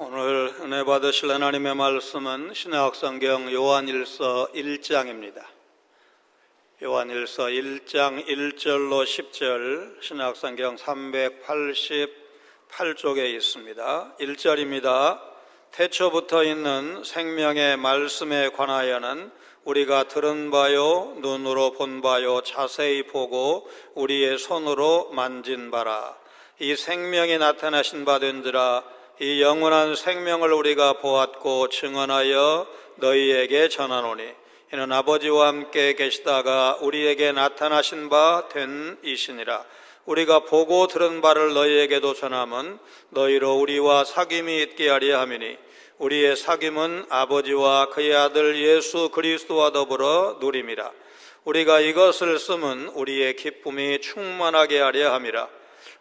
오늘 은혜 받으실 하나님의 말씀은 신약성경 요한일서 1장입니다. 요한일서 1장 1절로 10절 신약성경 388쪽에 있습니다. 1절입니다. 태초부터 있는 생명의 말씀에 관하여는 우리가 들은 바요 눈으로 본 바요 자세히 보고 우리의 손으로 만진 바라. 이 생명이 나타나신 바 된지라. 이 영원한 생명을 우리가 보았고 증언하여 너희에게 전하노니 이는 아버지와 함께 계시다가 우리에게 나타나신 바 된 이시니라. 우리가 보고 들은 바를 너희에게도 전함은 너희로 우리와 사귐이 있게 하려 함이니 우리의 사귐은 아버지와 그의 아들 예수 그리스도와 더불어 누림이라. 우리가 이것을 쓰면 우리의 기쁨이 충만하게 하려 함이라.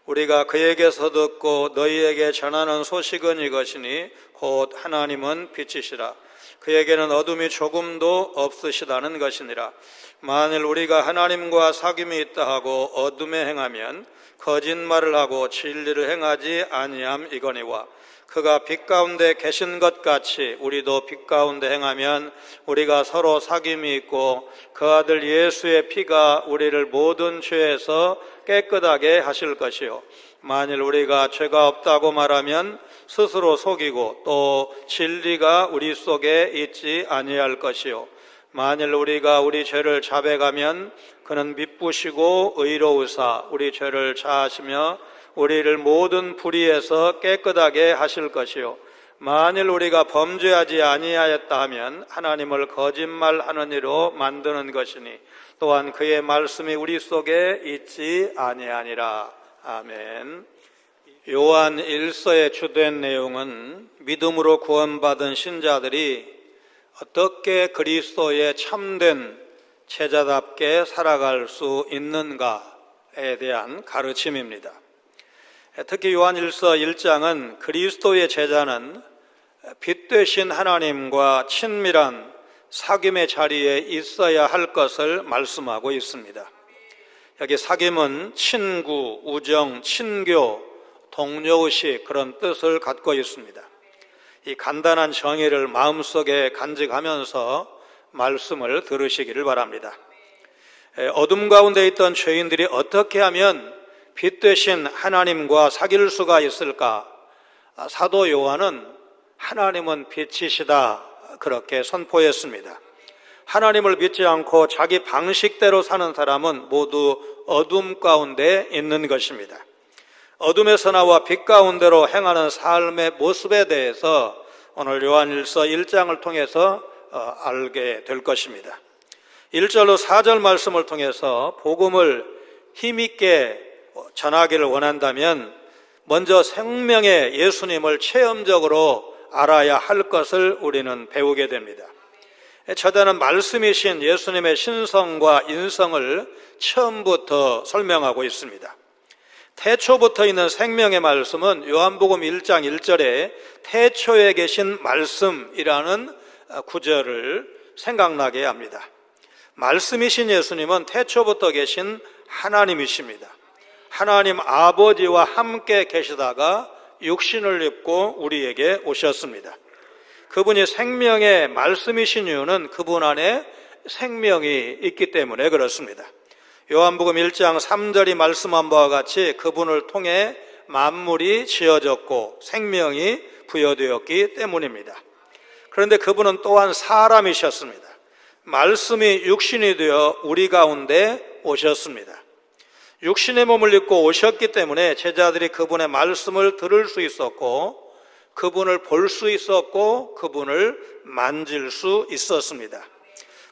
우리가 그에게서 듣고 너희에게 전하는 소식은 이것이니 곧 하나님은 빛이시라. 그에게는 어둠이 조금도 없으시다는 것이니라. 만일 우리가 하나님과 사귐이 있다 하고 어둠에 행하면 거짓말을 하고 진리를 행하지 아니함 이거니와 그가 빛 가운데 계신 것 같이 우리도 빛 가운데 행하면 우리가 서로 사귐이 있고 그 아들 예수의 피가 우리를 모든 죄에서 깨끗하게 하실 것이요 만일 우리가 죄가 없다고 말하면 스스로 속이고 또 진리가 우리 속에 있지 아니할 것이요 만일 우리가 우리 죄를 자백하면 그는 미쁘시고 의로우사 우리 죄를 사하시며 우리를 모든 불의에서 깨끗하게 하실 것이요 만일 우리가 범죄하지 아니하였다 하면 하나님을 거짓말하는 이로 만드는 것이니 또한 그의 말씀이 우리 속에 있지 아니하니라. 아멘. 요한 1서의 주된 내용은 믿음으로 구원받은 신자들이 어떻게 그리스도의 참된 제자답게 살아갈 수 있는가에 대한 가르침입니다. 특히 요한일서 1장은 그리스도의 제자는 빛 되신 하나님과 친밀한 사귐의 자리에 있어야 할 것을 말씀하고 있습니다. 여기 사귐은 친구, 우정, 친교, 동료의식 그런 뜻을 갖고 있습니다. 이 간단한 정의를 마음속에 간직하면서 말씀을 들으시기를 바랍니다. 어둠 가운데 있던 죄인들이 어떻게 하면 빛 되신 하나님과 사귈 수가 있을까? 사도 요한은 하나님은 빛이시다 그렇게 선포했습니다. 하나님을 믿지 않고 자기 방식대로 사는 사람은 모두 어둠 가운데 있는 것입니다. 어둠에서 나와 빛 가운데로 행하는 삶의 모습에 대해서 오늘 요한일서 1장을 통해서 알게 될 것입니다. 1절로 4절 말씀을 통해서 복음을 힘있게 전하기를 원한다면 먼저 생명의 예수님을 체험적으로 알아야 할 것을 우리는 배우게 됩니다. 저자는 말씀이신 예수님의 신성과 인성을 처음부터 설명하고 있습니다. 태초부터 있는 생명의 말씀은 요한복음 1장 1절에 태초에 계신 말씀이라는 구절을 생각나게 합니다. 말씀이신 예수님은 태초부터 계신 하나님이십니다. 하나님 아버지와 함께 계시다가 육신을 입고 우리에게 오셨습니다. 그분이 생명의 말씀이신 이유는 그분 안에 생명이 있기 때문에 그렇습니다. 요한복음 1장 3절이 말씀한 바와 같이 그분을 통해 만물이 지어졌고 생명이 부여되었기 때문입니다. 그런데 그분은 또한 사람이셨습니다. 말씀이 육신이 되어 우리 가운데 오셨습니다. 육신의 몸을 입고 오셨기 때문에 제자들이 그분의 말씀을 들을 수 있었고 그분을 볼 수 있었고 그분을 만질 수 있었습니다.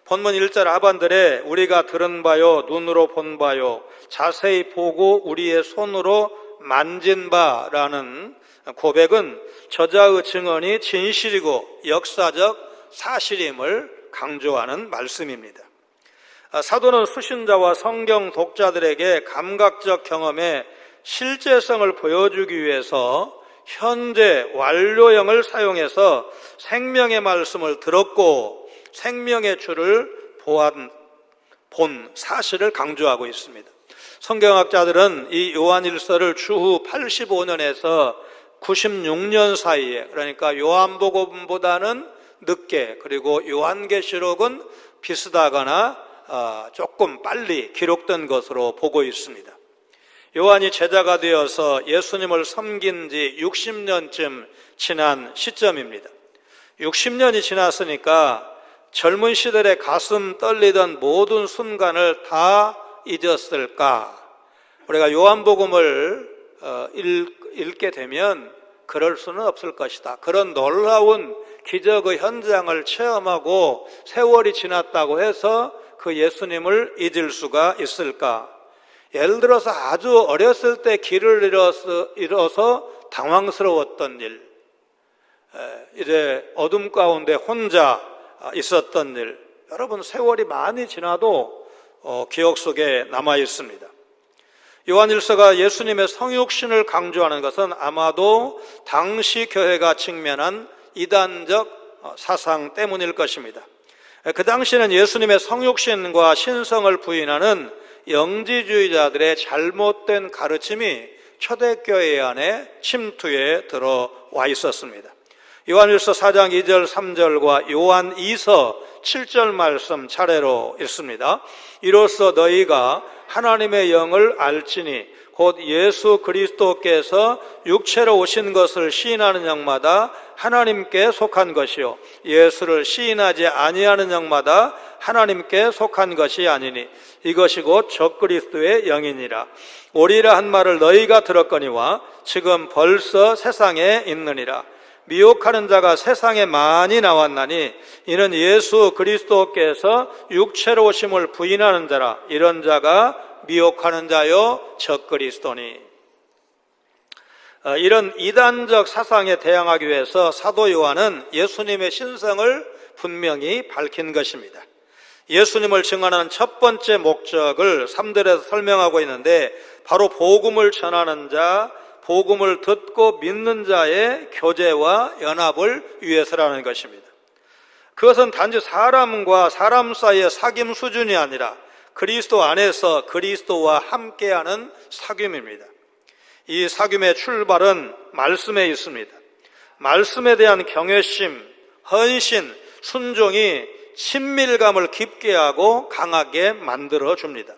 본문 1절 하반절에 우리가 들은 바요 눈으로 본 바요 자세히 보고 우리의 손으로 만진 바라는 고백은 저자의 증언이 진실이고 역사적 사실임을 강조하는 말씀입니다. 사도는 수신자와 성경 독자들에게 감각적 경험의 실제성을 보여주기 위해서 현재 완료형을 사용해서 생명의 말씀을 들었고 생명의 주를 본 사실을 강조하고 있습니다. 성경학자들은 이 요한일서를 주후 85년에서 96년 사이에, 그러니까 요한복음보다는 늦게, 그리고 요한계시록은 비슷하거나 조금 빨리 기록된 것으로 보고 있습니다. 요한이 제자가 되어서 예수님을 섬긴 지 60년쯤 지난 시점입니다. 60년이 지났으니까 젊은 시절에 가슴 떨리던 모든 순간을 다 잊었을까? 우리가 요한복음을 읽게 되면 그럴 수는 없을 것이다. 그런 놀라운 기적의 현장을 체험하고 세월이 지났다고 해서 그 예수님을 잊을 수가 있을까? 예를 들어서 아주 어렸을 때 길을 잃어서 당황스러웠던 일, 이제 어둠 가운데 혼자 있었던 일, 여러분 세월이 많이 지나도 기억 속에 남아 있습니다. 요한일서가 예수님의 성육신을 강조하는 것은 아마도 당시 교회가 직면한 이단적 사상 때문일 것입니다. 그 당시에는 예수님의 성육신과 신성을 부인하는 영지주의자들의 잘못된 가르침이 초대교회 안에 침투해 들어와 있었습니다. 요한일서 4장 2절 3절과 요한 2서 7절 말씀 차례로 읽습니다. 이로써 너희가 하나님의 영을 알지니 곧 예수 그리스도께서 육체로 오신 것을 시인하는 영마다 하나님께 속한 것이요 예수를 시인하지 아니하는 영마다 하나님께 속한 것이 아니니 이것이 곧 적그리스도의 영이니라. 오리라 한 말을 너희가 들었거니와 지금 벌써 세상에 있느니라. 미혹하는 자가 세상에 많이 나왔나니 이는 예수 그리스도께서 육체로 오심을 부인하는 자라. 이런 자가 미혹하는 자요 적그리스도니. 이런 이단적 사상에 대항하기 위해서 사도 요한은 예수님의 신성을 분명히 밝힌 것입니다. 예수님을 증언하는 첫 번째 목적을 3절에서 설명하고 있는데 바로 복음을 전하는 자, 복음을 듣고 믿는 자의 교제와 연합을 위해서라는 것입니다. 그것은 단지 사람과 사람 사이의 사귐 수준이 아니라 그리스도 안에서 그리스도와 함께하는 사귐입니다. 이 사귐의 출발은 말씀에 있습니다. 말씀에 대한 경외심, 헌신, 순종이 친밀감을 깊게 하고 강하게 만들어줍니다.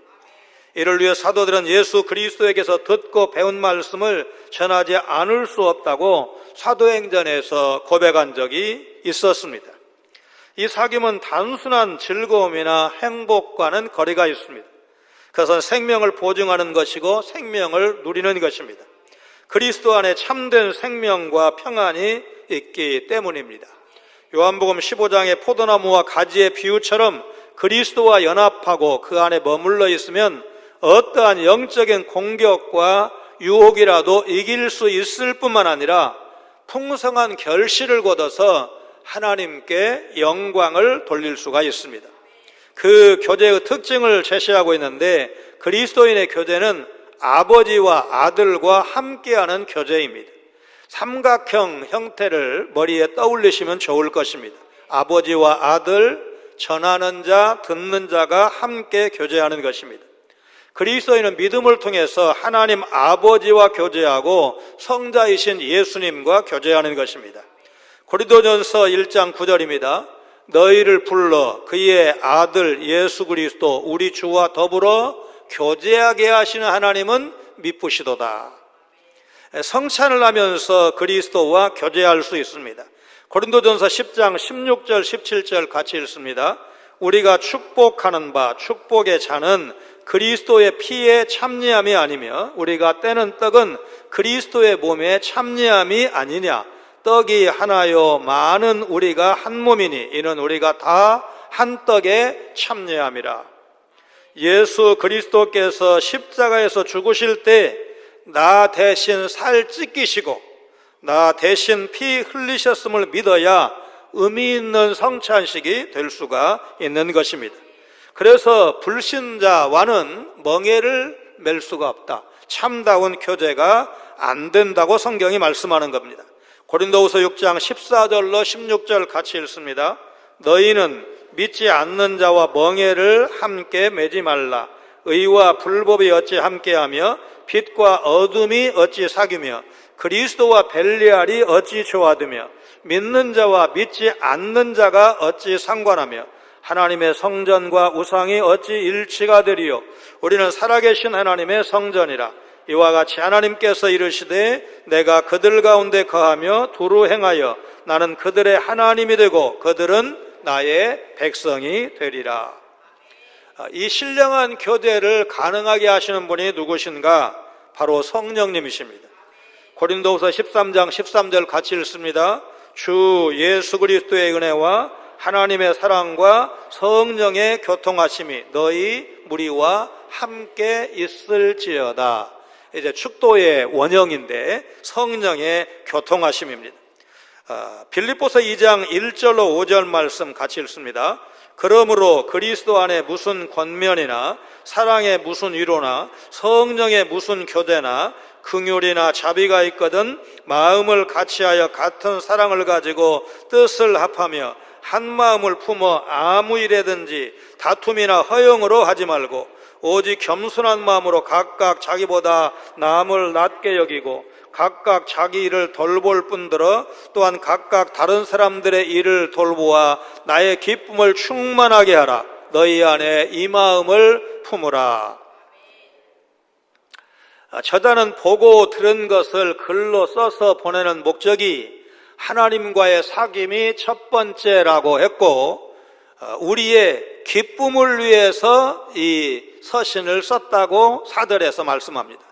이를 위해 사도들은 예수 그리스도에게서 듣고 배운 말씀을 전하지 않을 수 없다고 사도행전에서 고백한 적이 있었습니다. 이 사귐은 단순한 즐거움이나 행복과는 거리가 있습니다. 그것은 생명을 보증하는 것이고 생명을 누리는 것입니다. 그리스도 안에 참된 생명과 평안이 있기 때문입니다. 요한복음 15장의 포도나무와 가지의 비유처럼 그리스도와 연합하고 그 안에 머물러 있으면 어떠한 영적인 공격과 유혹이라도 이길 수 있을 뿐만 아니라 풍성한 결실을 거둬서 하나님께 영광을 돌릴 수가 있습니다. 그 교제의 특징을 제시하고 있는데 그리스도인의 교제는 아버지와 아들과 함께하는 교제입니다. 삼각형 형태를 머리에 떠올리시면 좋을 것입니다. 아버지와 아들, 전하는 자, 듣는 자가 함께 교제하는 것입니다. 그리스도인은 믿음을 통해서 하나님 아버지와 교제하고 성자이신 예수님과 교제하는 것입니다. 고린도전서 1장 9절입니다. 너희를 불러 그의 아들 예수 그리스도 우리 주와 더불어 교제하게 하시는 하나님은 미쁘시도다. 성찬을 하면서 그리스도와 교제할 수 있습니다. 고린도전서 10장 16절 17절 같이 읽습니다. 우리가 축복하는 바 축복의 잔은 그리스도의 피에 참여함이 아니며 우리가 떼는 떡은 그리스도의 몸에 참여함이 아니냐. 떡이 하나요 많은 우리가 한 몸이니 이는 우리가 다 한 떡에 참여함이라. 예수 그리스도께서 십자가에서 죽으실 때 나 대신 살 찢기시고 나 대신 피 흘리셨음을 믿어야 의미 있는 성찬식이 될 수가 있는 것입니다. 그래서 불신자와는 멍에를 맬 수가 없다. 참다운 교제가 안 된다고 성경이 말씀하는 겁니다. 고린도후서 6장 14절로 16절 같이 읽습니다. 너희는 믿지 않는 자와 멍에를 함께 매지 말라. 의와 불법이 어찌 함께하며 빛과 어둠이 어찌 사귀며 그리스도와 벨리알이 어찌 조화되며 믿는 자와 믿지 않는 자가 어찌 상관하며 하나님의 성전과 우상이 어찌 일치가 되리요. 우리는 살아계신 하나님의 성전이라. 이와 같이 하나님께서 이르시되 내가 그들 가운데 거하며 두루 행하여 나는 그들의 하나님이 되고 그들은 나의 백성이 되리라. 이 신령한 교제를 가능하게 하시는 분이 누구신가? 바로 성령님이십니다. 고린도후서 13장 13절 같이 읽습니다. 주 예수 그리스도의 은혜와 하나님의 사랑과 성령의 교통하심이 너희 무리와 함께 있을지어다. 이제 축도의 원형인데 성령의 교통하심입니다. 빌립보서 2장 1절로 5절 말씀 같이 읽습니다. 그러므로 그리스도 안에 무슨 권면이나 사랑의 무슨 위로나 성령의 무슨 교제나 긍휼이나 자비가 있거든 마음을 같이하여 같은 사랑을 가지고 뜻을 합하며 한 마음을 품어 아무 일에든지 다툼이나 허영으로 하지 말고 오직 겸손한 마음으로 각각 자기보다 남을 낮게 여기고 각각 자기 일을 돌볼 뿐더러 또한 각각 다른 사람들의 일을 돌보아 나의 기쁨을 충만하게 하라. 너희 안에 이 마음을 품으라. 저자는 보고 들은 것을 글로 써서 보내는 목적이 하나님과의 사귐이 첫 번째라고 했고 우리의 기쁨을 위해서 이 서신을 썼다고 사절에서 말씀합니다.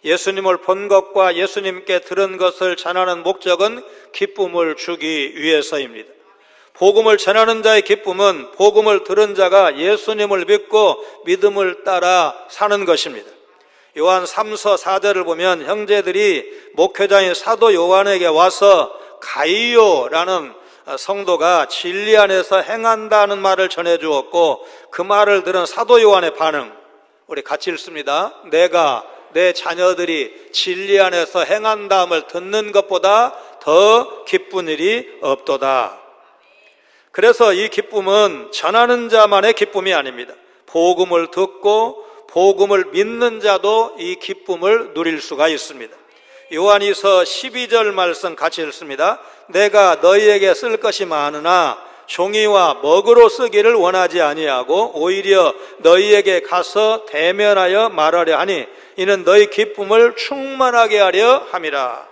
예수님을 본 것과 예수님께 들은 것을 전하는 목적은 기쁨을 주기 위해서입니다. 복음을 전하는 자의 기쁨은 복음을 들은 자가 예수님을 믿고 믿음을 따라 사는 것입니다. 요한 3서 4절을 보면 형제들이 목회자인 사도 요한에게 와서 가이오라는 성도가 진리 안에서 행한다는 말을 전해주었고 그 말을 들은 사도 요한의 반응 우리 같이 읽습니다. 내가 내 자녀들이 진리 안에서 행한다음을 듣는 것보다 더 기쁜 일이 없도다. 그래서 이 기쁨은 전하는 자만의 기쁨이 아닙니다. 복음을 듣고 복음을 믿는 자도 이 기쁨을 누릴 수가 있습니다. 요한이서 12절 말씀 같이 읽습니다. 내가 너희에게 쓸 것이 많으나 종이와 먹으로 쓰기를 원하지 아니하고 오히려 너희에게 가서 대면하여 말하려 하니 이는 너희 기쁨을 충만하게 하려 함이라.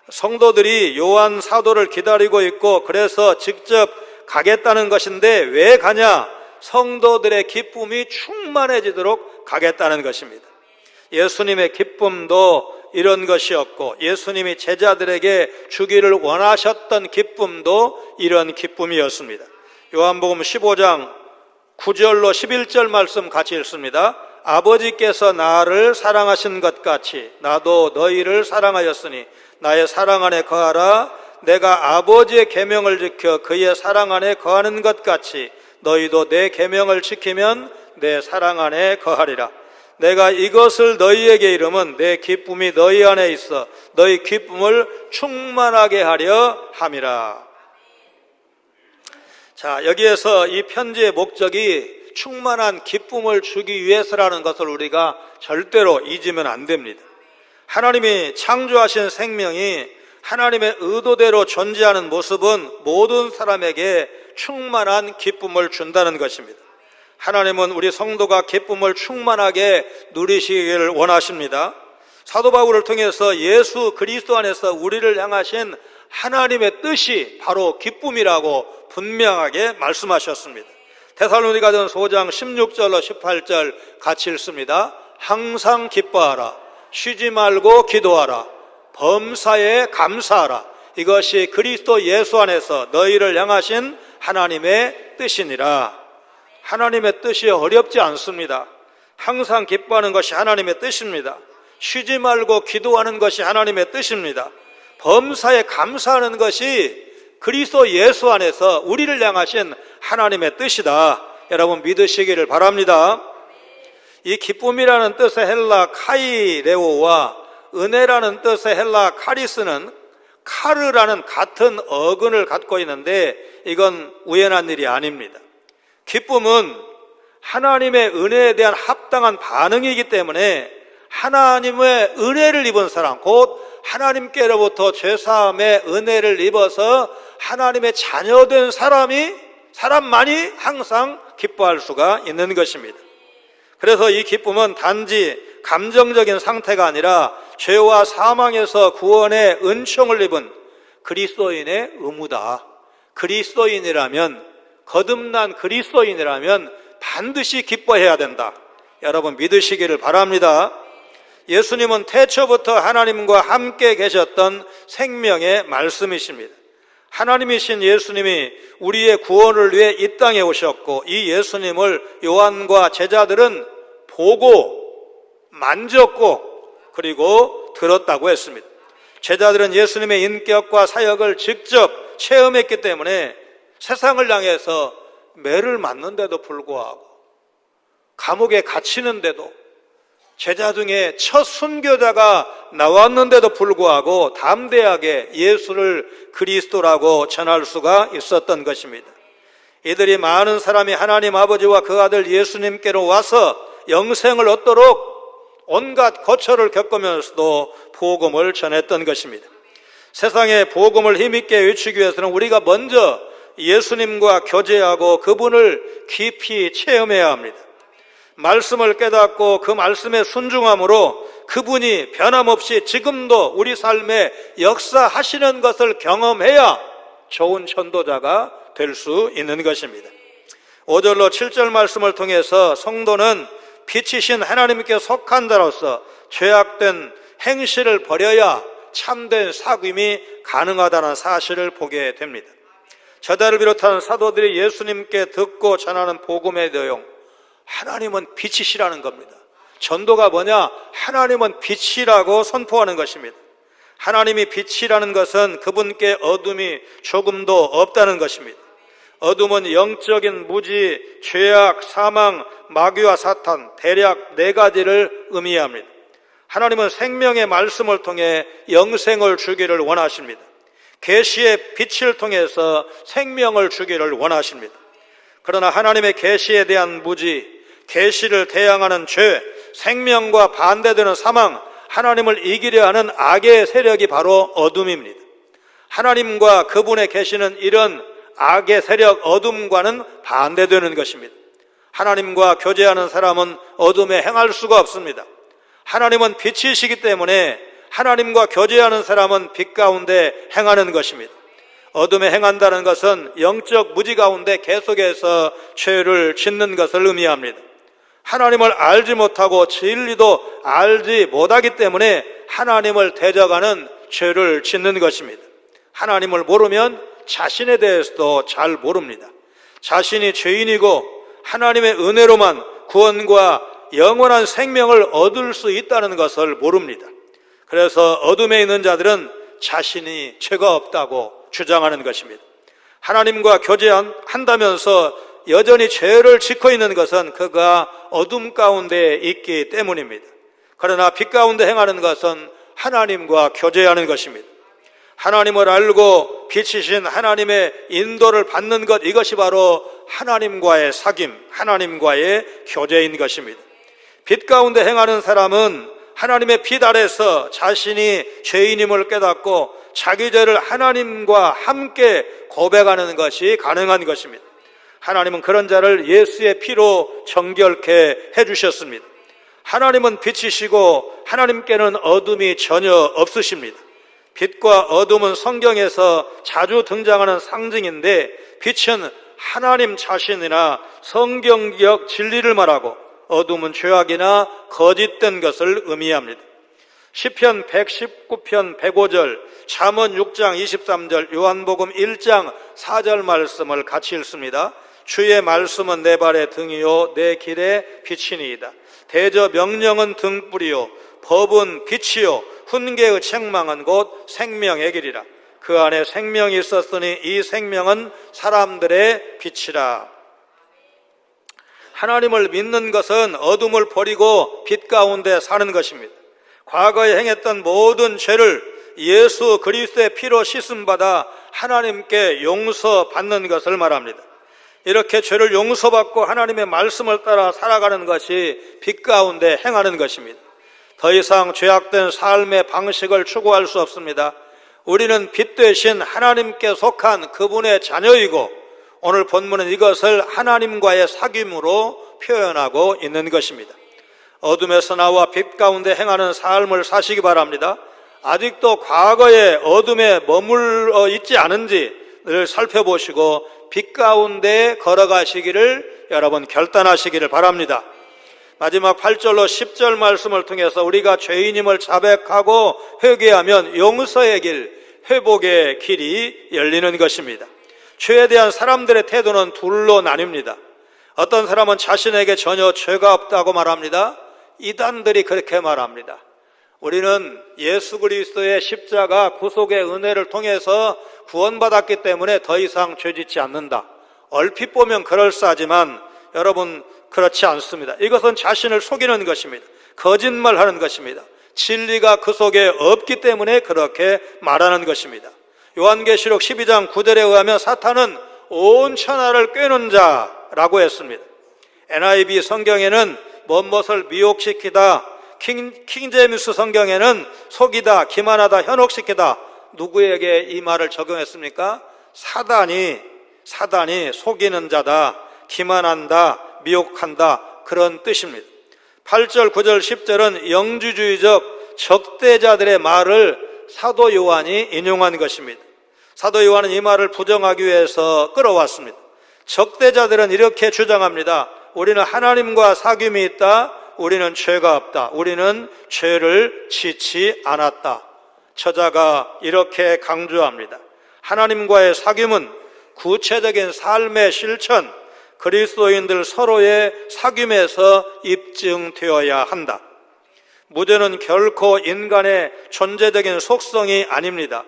성도들이 요한 사도를 기다리고 있고 그래서 직접 가겠다는 것인데 왜 가냐? 성도들의 기쁨이 충만해지도록 가겠다는 것입니다. 예수님의 기쁨도 이런 것이었고 예수님이 제자들에게 주기를 원하셨던 기쁨도 이런 기쁨이었습니다. 요한복음 15장 9절로 11절 말씀 같이 읽습니다. 아버지께서 나를 사랑하신 것 같이 나도 너희를 사랑하였으니 나의 사랑 안에 거하라. 내가 아버지의 계명을 지켜 그의 사랑 안에 거하는 것 같이 너희도 내 계명을 지키면 내 사랑 안에 거하리라. 내가 이것을 너희에게 이름은 내 기쁨이 너희 안에 있어 너희 기쁨을 충만하게 하려 함이라. 자, 여기에서 이 편지의 목적이 충만한 기쁨을 주기 위해서라는 것을 우리가 절대로 잊으면 안 됩니다. 하나님이 창조하신 생명이 하나님의 의도대로 존재하는 모습은 모든 사람에게 충만한 기쁨을 준다는 것입니다. 하나님은 우리 성도가 기쁨을 충만하게 누리시기를 원하십니다. 사도 바울을 통해서 예수 그리스도 안에서 우리를 향하신 하나님의 뜻이 바로 기쁨이라고 분명하게 말씀하셨습니다. 데살로니가전서 5장 16절로 18절 같이 읽습니다. 항상 기뻐하라. 쉬지 말고 기도하라. 범사에 감사하라. 이것이 그리스도 예수 안에서 너희를 향하신 하나님의 뜻이니라. 하나님의 뜻이 어렵지 않습니다. 항상 기뻐하는 것이 하나님의 뜻입니다. 쉬지 말고 기도하는 것이 하나님의 뜻입니다. 범사에 감사하는 것이 그리스도 예수 안에서 우리를 향하신 하나님의 뜻이다. 여러분 믿으시기를 바랍니다. 이 기쁨이라는 뜻의 헬라 카이레오와 은혜라는 뜻의 헬라 카리스는 카르라는 같은 어근을 갖고 있는데 이건 우연한 일이 아닙니다. 기쁨은 하나님의 은혜에 대한 합당한 반응이기 때문에 하나님의 은혜를 입은 사람, 곧 하나님께로부터 죄사함의 은혜를 입어서 하나님의 자녀된 사람만이 항상 기뻐할 수가 있는 것입니다. 그래서 이 기쁨은 단지 감정적인 상태가 아니라 죄와 사망에서 구원의 은총을 입은 그리스도인의 의무다. 거듭난 그리스도인이라면 반드시 기뻐해야 된다. 여러분 믿으시기를 바랍니다. 예수님은 태초부터 하나님과 함께 계셨던 생명의 말씀이십니다. 하나님이신 예수님이 우리의 구원을 위해 이 땅에 오셨고, 이 예수님을 요한과 제자들은 보고 만졌고 그리고 들었다고 했습니다. 제자들은 예수님의 인격과 사역을 직접 체험했기 때문에 세상을 향해서 매를 맞는데도 불구하고, 감옥에 갇히는데도, 제자 중에 첫 순교자가 나왔는데도 불구하고 담대하게 예수를 그리스도라고 전할 수가 있었던 것입니다. 이들이 많은 사람이 하나님 아버지와 그 아들 예수님께로 와서 영생을 얻도록 온갖 고초를 겪으면서도 복음을 전했던 것입니다. 세상에 복음을 힘있게 외치기 위해서는 우리가 먼저 예수님과 교제하고 그분을 깊이 체험해야 합니다. 말씀을 깨닫고 그 말씀에 순종함으로 그분이 변함없이 지금도 우리 삶에 역사하시는 것을 경험해야 좋은 전도자가 될 수 있는 것입니다. 5절로 7절 말씀을 통해서 성도는 빛이신 하나님께 속한 자로서 죄악된 행실을 버려야 참된 사귐이 가능하다는 사실을 보게 됩니다. 저자를 비롯한 사도들이 예수님께 듣고 전하는 복음의 내용, 하나님은 빛이시라는 겁니다. 전도가 뭐냐? 하나님은 빛이라고 선포하는 것입니다. 하나님이 빛이라는 것은 그분께 어둠이 조금도 없다는 것입니다. 어둠은 영적인 무지, 죄악, 사망, 마귀와 사탄, 대략 4가지를 의미합니다. 하나님은 생명의 말씀을 통해 영생을 주기를 원하십니다. 계시의 빛을 통해서 생명을 주기를 원하십니다. 그러나 하나님의 계시에 대한 무지, 계시를 대항하는 죄, 생명과 반대되는 사망, 하나님을 이기려 하는 악의 세력이 바로 어둠입니다. 하나님과 그분의 계시는 이런 악의 세력, 어둠과는 반대되는 것입니다. 하나님과 교제하는 사람은 어둠에 행할 수가 없습니다. 하나님은 빛이시기 때문에 하나님과 교제하는 사람은 빛 가운데 행하는 것입니다. 어둠에 행한다는 것은 영적 무지 가운데 계속해서 죄를 짓는 것을 의미합니다. 하나님을 알지 못하고 진리도 알지 못하기 때문에 하나님을 대적하는 죄를 짓는 것입니다. 하나님을 모르면 자신에 대해서도 잘 모릅니다. 자신이 죄인이고 하나님의 은혜로만 구원과 영원한 생명을 얻을 수 있다는 것을 모릅니다. 그래서 어둠에 있는 자들은 자신이 죄가 없다고 주장하는 것입니다. 하나님과 교제한다면서 여전히 죄를 짓고 있는 것은 그가 어둠 가운데 있기 때문입니다. 그러나 빛 가운데 행하는 것은 하나님과 교제하는 것입니다. 하나님을 알고 빛이신 하나님의 인도를 받는 것, 이것이 바로 하나님과의 사귐, 하나님과의 교제인 것입니다. 빛 가운데 행하는 사람은 하나님의 빛 아래서 자신이 죄인임을 깨닫고 자기 죄를 하나님과 함께 고백하는 것이 가능한 것입니다. 하나님은 그런 자를 예수의 피로 정결케 해주셨습니다. 하나님은 빛이시고 하나님께는 어둠이 전혀 없으십니다. 빛과 어둠은 성경에서 자주 등장하는 상징인데, 빛은 하나님 자신이나 성경적 진리를 말하고 어둠은 죄악이나 거짓된 것을 의미합니다. 시편 119편 105절, 잠언 6장 23절, 요한복음 1장 4절 말씀을 같이 읽습니다. 주의 말씀은 내 발의 등이요 내 길의 빛이니이다. 대저 명령은 등불이요 법은 빛이요 훈계의 책망은 곧 생명의 길이라. 그 안에 생명이 있었으니 이 생명은 사람들의 빛이라. 하나님을 믿는 것은 어둠을 버리고 빛 가운데 사는 것입니다. 과거에 행했던 모든 죄를 예수 그리스도의 피로 씻음받아 하나님께 용서받는 것을 말합니다. 이렇게 죄를 용서받고 하나님의 말씀을 따라 살아가는 것이 빛 가운데 행하는 것입니다. 더 이상 죄악된 삶의 방식을 추구할 수 없습니다. 우리는 빛 대신 하나님께 속한 그분의 자녀이고, 오늘 본문은 이것을 하나님과의 사귐으로 표현하고 있는 것입니다. 어둠에서 나와 빛 가운데 행하는 삶을 사시기 바랍니다. 아직도 과거의 어둠에 머물러 있지 않은지를 살펴보시고 빛 가운데 걸어가시기를 여러분 결단하시기를 바랍니다. 마지막 8절로 10절 말씀을 통해서 우리가 죄인임을 자백하고 회개하면 용서의 길, 회복의 길이 열리는 것입니다. 죄에 대한 사람들의 태도는 둘로 나뉩니다. 어떤 사람은 자신에게 전혀 죄가 없다고 말합니다. 이단들이 그렇게 말합니다. 우리는 예수 그리스도의 십자가 구속의 은혜를 통해서 구원받았기 때문에 더 이상 죄짓지 않는다. 얼핏 보면 그럴싸하지만 여러분, 그렇지 않습니다. 이것은 자신을 속이는 것입니다. 거짓말하는 것입니다. 진리가 그 속에 없기 때문에 그렇게 말하는 것입니다. 요한계시록 12장 9절에 의하면 사탄은 온 천하를 꿰는 자라고 했습니다. NIV 성경에는 무엇을 미혹시키다, 킹제임스 성경에는 속이다, 기만하다, 현혹시키다. 누구에게 이 말을 적용했습니까? 사단이 속이는 자다, 기만한다, 미혹한다, 그런 뜻입니다. 8절, 9절, 10절은 영지주의적 적대자들의 말을 사도 요한이 인용한 것입니다. 사도 요한은 이 말을 부정하기 위해서 끌어왔습니다. 적대자들은 이렇게 주장합니다. 우리는 하나님과 사귐이 있다. 우리는 죄가 없다. 우리는 죄를 짓지 않았다. 저자가 이렇게 강조합니다. 하나님과의 사귐은 구체적인 삶의 실천, 그리스도인들 서로의 사귐에서 입증되어야 한다. 무죄는 결코 인간의 존재적인 속성이 아닙니다.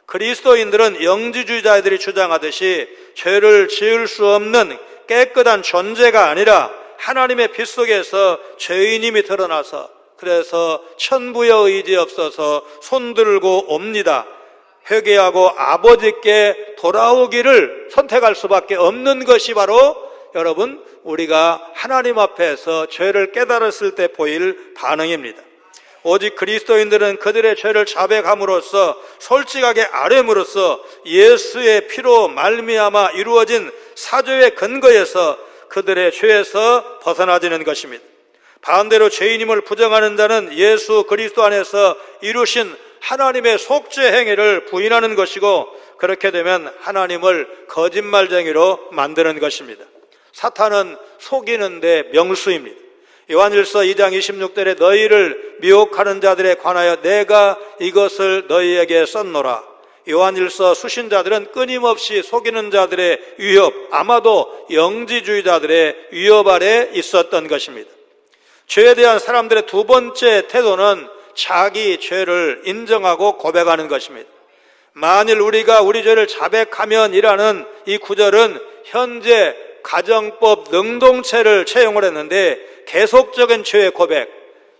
그리스도인들은 영지주의자들이 주장하듯이 죄를 지을 수 없는 깨끗한 존재가 아니라 하나님의 빛 속에서 죄인임이 드러나서, 그래서 천부의 의지 없어서 손들고 옵니다. 회개하고 아버지께 돌아오기를 선택할 수밖에 없는 것이 바로 여러분, 우리가 하나님 앞에서 죄를 깨달았을 때 보일 반응입니다. 오직 그리스도인들은 그들의 죄를 자백함으로써, 솔직하게 아뢰므로써 예수의 피로 말미암아 이루어진 사죄의 근거에서 그들의 죄에서 벗어나지는 것입니다. 반대로 죄인임을 부정하는 자는 예수 그리스도 안에서 이루신 하나님의 속죄 행위를 부인하는 것이고, 그렇게 되면 하나님을 거짓말쟁이로 만드는 것입니다. 사탄은 속이는데 명수입니다. 요한일서 2장 26절에 너희를 미혹하는 자들에 관하여 내가 이것을 너희에게 썼노라. 요한일서 수신자들은 끊임없이 속이는 자들의 위협, 아마도 영지주의자들의 위협 아래 있었던 것입니다. 죄에 대한 사람들의 두 번째 태도는 자기 죄를 인정하고 고백하는 것입니다. 만일 우리가 우리 죄를 자백하면이라는 이 구절은 현재 가정법 능동체를 채용을 했는데, 계속적인 죄의 고백.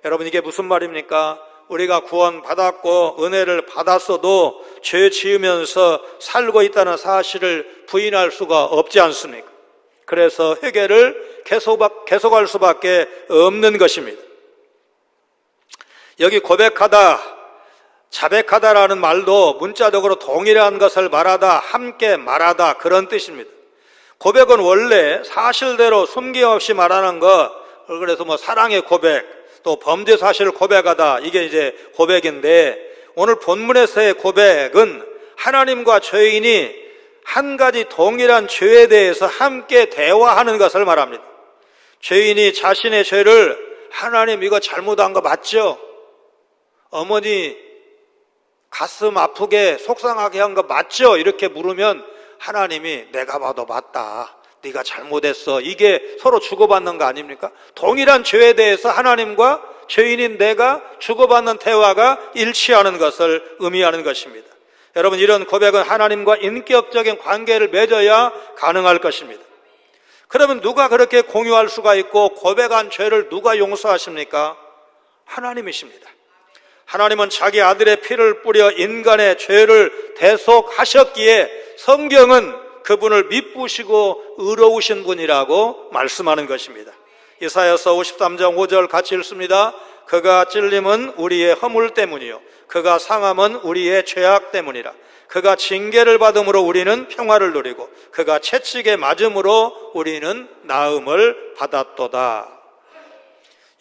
여러분, 이게 무슨 말입니까? 우리가 구원받았고 은혜를 받았어도 죄 지으면서 살고 있다는 사실을 부인할 수가 없지 않습니까? 그래서 회개를 계속할 수밖에 없는 것입니다. 여기 고백하다, 자백하다라는 말도 문자적으로 동일한 것을 말하다, 함께 말하다, 그런 뜻입니다. 고백은 원래 사실대로 숨김없이 말하는 것, 그래서 사랑의 고백, 또 범죄 사실을 고백하다, 이게 이제 고백인데, 오늘 본문에서의 고백은 하나님과 죄인이 한 가지 동일한 죄에 대해서 함께 대화하는 것을 말합니다. 죄인이 자신의 죄를, 하나님 이거 잘못한 거 맞죠? 어머니 가슴 아프게 속상하게 한 거 맞죠? 이렇게 물으면 하나님이 내가 봐도 맞다, 네가 잘못했어, 이게 서로 주고받는 거 아닙니까? 동일한 죄에 대해서 하나님과 죄인인 내가 주고받는 대화가 일치하는 것을 의미하는 것입니다. 여러분, 이런 고백은 하나님과 인격적인 관계를 맺어야 가능할 것입니다. 그러면 누가 그렇게 공유할 수가 있고 고백한 죄를 누가 용서하십니까? 하나님이십니다. 하나님은 자기 아들의 피를 뿌려 인간의 죄를 대속하셨기에 성경은 그분을 미쁘시고 의로우신 분이라고 말씀하는 것입니다. 이사야서 53장 5절 같이 읽습니다. 그가 찔림은 우리의 허물 때문이요 그가 상함은 우리의 죄악 때문이라. 그가 징계를 받음으로 우리는 평화를 누리고 그가 채찍에 맞음으로 우리는 나음을 받았도다.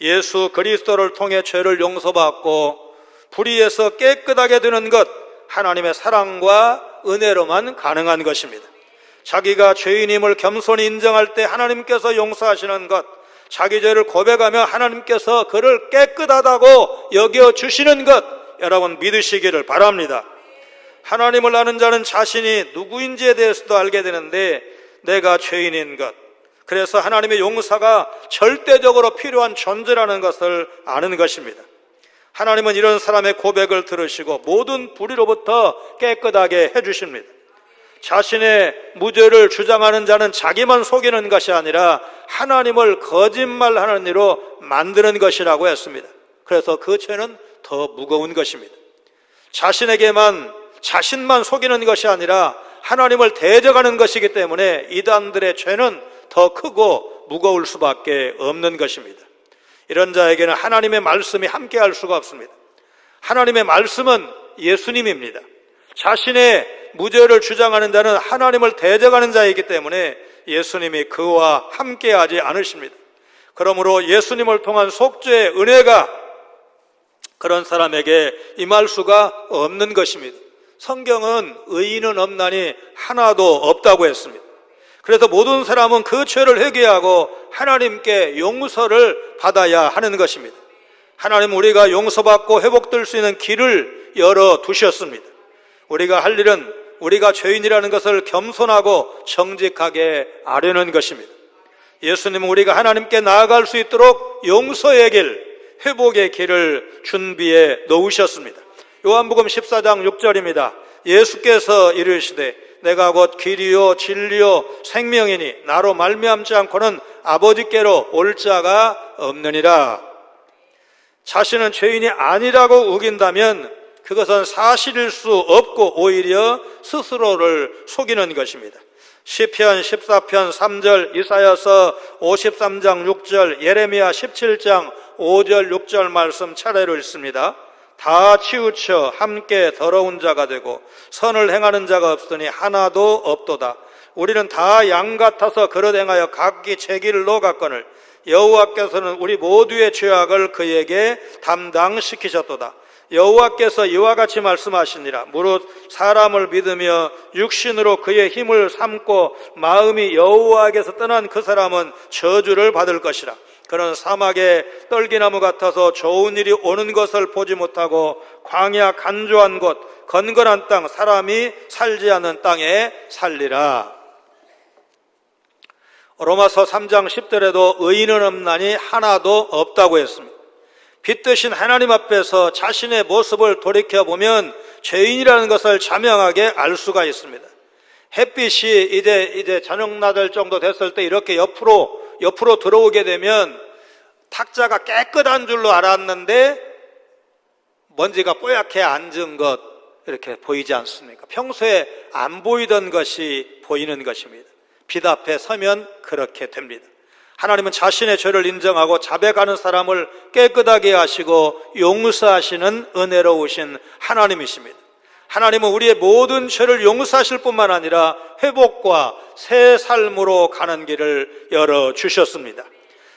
예수 그리스도를 통해 죄를 용서받고 불의에서 깨끗하게 되는 것, 하나님의 사랑과 은혜로만 가능한 것입니다. 자기가 죄인임을 겸손히 인정할 때 하나님께서 용서하시는 것, 자기 죄를 고백하며 하나님께서 그를 깨끗하다고 여겨주시는 것, 여러분 믿으시기를 바랍니다. 하나님을 아는 자는 자신이 누구인지에 대해서도 알게 되는데 내가 죄인인 것, 그래서 하나님의 용서가 절대적으로 필요한 존재라는 것을 아는 것입니다. 하나님은 이런 사람의 고백을 들으시고 모든 불의로부터 깨끗하게 해주십니다. 자신의 무죄를 주장하는 자는 자기만 속이는 것이 아니라 하나님을 거짓말하는 이로 만드는 것이라고 했습니다. 그래서 그 죄는 더 무거운 것입니다. 자신만 속이는 것이 아니라 하나님을 대적하는 것이기 때문에 이단들의 죄는 더 크고 무거울 수밖에 없는 것입니다. 이런 자에게는 하나님의 말씀이 함께할 수가 없습니다. 하나님의 말씀은 예수님입니다. 자신의 무죄를 주장하는 자는 하나님을 대적하는 자이기 때문에 예수님이 그와 함께하지 않으십니다. 그러므로 예수님을 통한 속죄의 은혜가 그런 사람에게 임할 수가 없는 것입니다. 성경은 의인은 없나니 하나도 없다고 했습니다. 그래서 모든 사람은 그 죄를 회개하고 하나님께 용서를 받아야 하는 것입니다. 하나님은 우리가 용서받고 회복될 수 있는 길을 열어두셨습니다. 우리가 할 일은 우리가 죄인이라는 것을 겸손하고 정직하게 아뢰는 것입니다. 예수님은 우리가 하나님께 나아갈 수 있도록 용서의 길, 회복의 길을 준비해 놓으셨습니다. 요한복음 14장 6절입니다. 예수께서 이르시되 내가 곧 길이요 진리요 생명이니 나로 말미암지 않고는 아버지께로 올 자가 없느니라. 자신은 죄인이 아니라고 우긴다면 그것은 사실일 수 없고 오히려 스스로를 속이는 것입니다. 시편 14편 3절, 이사야서 53장 6절, 예레미야 17장 5절 6절 말씀 차례로 읽습니다. 다 치우쳐 함께 더러운 자가 되고 선을 행하는 자가 없으니 하나도 없도다. 우리는 다 양 같아서 그릇 행하여 각기 제 길로 갔거늘 여호와께서는 우리 모두의 죄악을 그에게 담당시키셨도다. 여호와께서 이와 같이 말씀하시니라. 무릇 사람을 믿으며 육신으로 그의 힘을 삼고 마음이 여호와에게서 떠난 그 사람은 저주를 받을 것이라. 그는 사막의 떨기나무 같아서 좋은 일이 오는 것을 보지 못하고 광야 간조한 곳 건건한 땅 사람이 살지 않는 땅에 살리라. 로마서 3장 10절에도 의인은 없나니 하나도 없다고 했습니다. 빛 대신 하나님 앞에서 자신의 모습을 돌이켜보면 죄인이라는 것을 자명하게 알 수가 있습니다. 햇빛이 이제 저녁나들 정도 됐을 때 이렇게 옆으로 들어오게 되면 탁자가 깨끗한 줄로 알았는데 먼지가 뽀얗게 앉은 것 이렇게 보이지 않습니까? 평소에 안 보이던 것이 보이는 것입니다. 빛 앞에 서면 그렇게 됩니다. 하나님은 자신의 죄를 인정하고 자백하는 사람을 깨끗하게 하시고 용서하시는 은혜로우신 하나님이십니다. 하나님은 우리의 모든 죄를 용서하실 뿐만 아니라 회복과 새 삶으로 가는 길을 열어주셨습니다.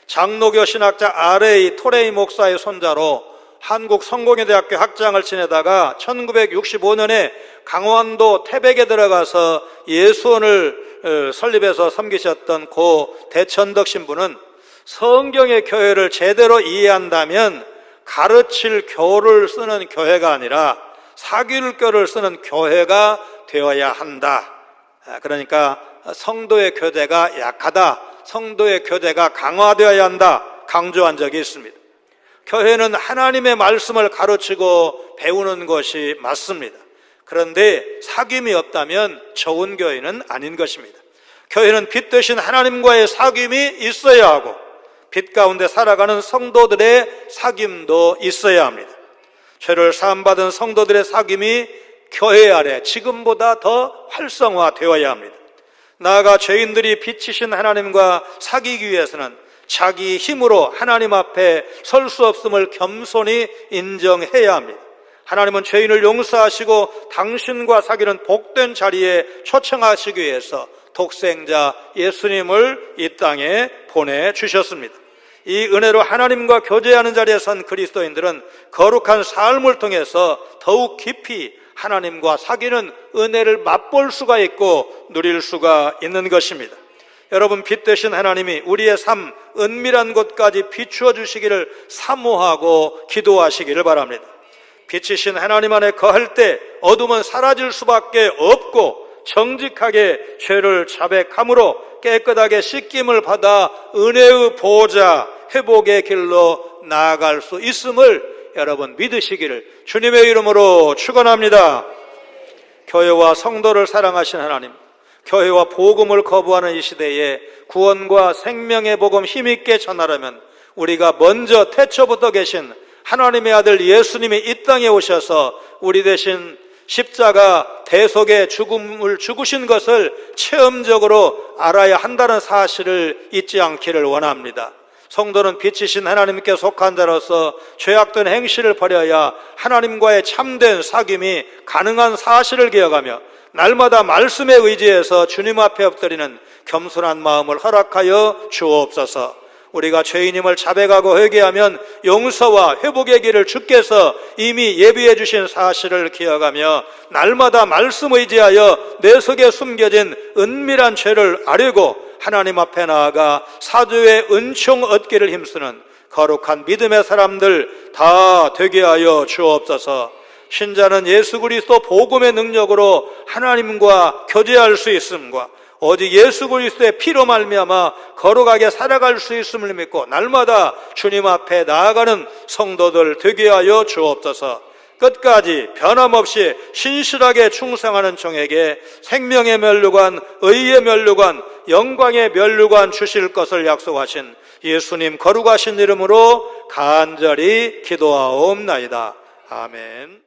장로교 신학자 R.A. 토레이 목사의 손자로 한국 성공회대학교 학장을 지내다가 1965년에 강원도 태백에 들어가서 예수원을 설립해서 섬기셨던 고 대천덕 신부는 성경의 교회를 제대로 이해한다면 가르칠 교를 쓰는 교회가 아니라 사귈 교를 쓰는 교회가 되어야 한다. 그러니까 성도의 교제가 약하다, 성도의 교제가 강화되어야 한다 강조한 적이 있습니다. 교회는 하나님의 말씀을 가르치고 배우는 것이 맞습니다. 그런데 사귐이 없다면 좋은 교회는 아닌 것입니다. 교회는 빛 대신 하나님과의 사귐이 있어야 하고 빛 가운데 살아가는 성도들의 사귐도 있어야 합니다. 죄를 사함받은 성도들의 사귐이 교회 아래 지금보다 더 활성화되어야 합니다. 나아가 죄인들이 빛이신 하나님과 사귀기 위해서는 자기 힘으로 하나님 앞에 설 수 없음을 겸손히 인정해야 합니다. 하나님은 죄인을 용서하시고 당신과 사귀는 복된 자리에 초청하시기 위해서 독생자 예수님을 이 땅에 보내주셨습니다. 이 은혜로 하나님과 교제하는 자리에 선 그리스도인들은 거룩한 삶을 통해서 더욱 깊이 하나님과 사귀는 은혜를 맛볼 수가 있고 누릴 수가 있는 것입니다. 여러분, 빛 되신 하나님이 우리의 삶 은밀한 곳까지 비추어 주시기를 사모하고 기도하시기를 바랍니다. 빛이신 하나님 안에 거할 때 어둠은 사라질 수밖에 없고 정직하게 죄를 자백함으로 깨끗하게 씻김을 받아 은혜의 보호자 회복의 길로 나아갈 수 있음을 여러분 믿으시기를 주님의 이름으로 축원합니다. 교회와 성도를 사랑하신 하나님, 교회와 복음을 거부하는 이 시대에 구원과 생명의 복음 힘있게 전하려면 우리가 먼저 태초부터 계신 하나님의 아들 예수님이 이 땅에 오셔서 우리 대신 십자가 대속의 죽음을 죽으신 것을 체험적으로 알아야 한다는 사실을 잊지 않기를 원합니다. 성도는 빛이신 하나님께 속한 자로서 죄악된 행실을 버려야 하나님과의 참된 사귐이 가능한 사실을 기억하며 날마다 말씀에 의지해서 주님 앞에 엎드리는 겸손한 마음을 허락하여 주옵소서. 우리가 죄인임을 자백하고 회개하면 용서와 회복의 길을 주께서 이미 예비해 주신 사실을 기억하며 날마다 말씀 의지하여 내 속에 숨겨진 은밀한 죄를 아뢰고 하나님 앞에 나아가 사죄의 은총 얻기를 힘쓰는 거룩한 믿음의 사람들 다 되게 하여 주옵소서. 신자는 예수 그리스도 복음의 능력으로 하나님과 교제할 수 있음과 오직 예수 그리스도의 피로 말미암아 거룩하게 살아갈 수 있음을 믿고 날마다 주님 앞에 나아가는 성도들 되게 하여 주옵소서. 끝까지 변함없이 신실하게 충성하는 종에게 생명의 면류관, 의의 면류관, 영광의 면류관 주실 것을 약속하신 예수님 거룩하신 이름으로 간절히 기도하옵나이다. 아멘.